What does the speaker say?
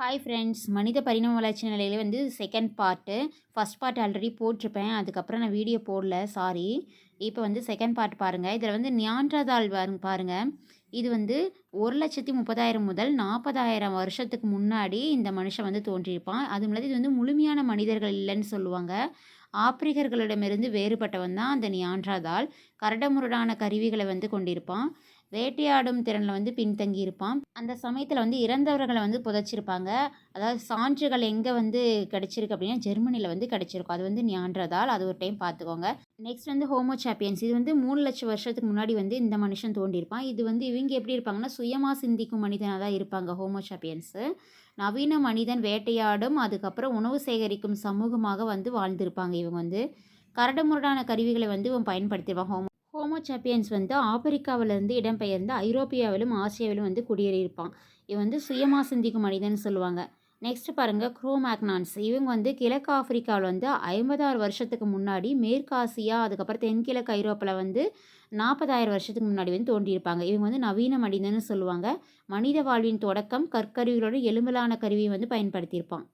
Hi friends, மனித பரிணாம வளர்ச்சி நிலையில வந்து second part. First part already போட்டிருப்பேன். அதுக்கப்புறம் நான் வீடியோ போடல, சாரி. இப்போ வந்து செகண்ட் பார்ட் பாருங்கள். இதில் வந்து நியாண்டர்தால் பாருங்க. இது வந்து 1,30,000 முதல் 40,000 வருஷத்துக்கு முன்னாடி இந்த மனுஷன் வந்து தோன்றியிருப்பான். அதுவும் இல்லாது இது வந்து முழுமையான மனிதர்கள் இல்லைன்னு சொல்லுவாங்க. ஆப்பிரிக்கர்களிடமிருந்து வேறுபட்டவன் தான் அந்த நியாண்டர்தால். கரடுமுரடான கருவிகளை வந்து கொண்டிருப்பான். வேட்டையாடும் திறனில் வந்து பின்தங்கி இருப்பான். அந்த சமயத்தில் வந்து இறந்தவர்களை வந்து புதைச்சிருப்பாங்க. அதாவது சான்றுகள் எங்கே வந்து கிடச்சிருக்கு அப்படின்னா ஜெர்மனியில் வந்து கிடச்சிருக்கும். அது வந்து நியாண்டர்தால். அது ஒரு டைம் பார்த்துக்கோங்க. நெக்ஸ்ட் வந்து ஹோமோ சாப்பியன்ஸ். இது வந்து 3,00,000 வருஷத்துக்கு முன்னாடி வந்து இந்த மனுஷன் தோண்டியிருப்பான். இது வந்து இவங்க எப்படி இருப்பாங்கன்னா சுயமாக சிந்திக்கும் மனிதனாக தான் இருப்பாங்க ஹோமோ சாப்பியன்ஸு. நவீன மனிதன் வேட்டையாடும் அதுக்கப்புறம் உணவு சேகரிக்கும் சமூகமாக வந்து வாழ்ந்திருப்பாங்க. இவங்க வந்து கரடுமுரடான கருவிகளை வந்து இவன் பயன்படுத்திடுவான். ஹோமோ சாப்பியன்ஸ் வந்து ஆப்பிரிக்காவிலிருந்து இடம்பெயர்ந்து ஐரோப்பியாவிலும் ஆசியாவிலும் வந்து குடியேறியிருப்பான். இவன் வந்து சுயமாக சிந்திக்கும் மனிதன் சொல்லுவாங்க. நெக்ஸ்ட் பாருங்கள், குரோமேக்னான்ஸ். இவங்க வந்து கிழக்கு ஆப்பிரிக்காவில் வந்து 56 வருஷத்துக்கு முன்னாடி மேற்காசியா அதுக்கப்புறம் தென்கிழக்கு ஐரோப்பாவில் வந்து 40,000 வருஷத்துக்கு முன்னாடி வந்து தோன்றியிருப்பாங்க. இவங்க வந்து நவீன மனிதன்னு சொல்லுவாங்க. மனித வாழ்வின் தொடக்கம் கற்கருவிகளோட எலும்பலான கருவியை வந்து பயன்படுத்தியிருப்பான்.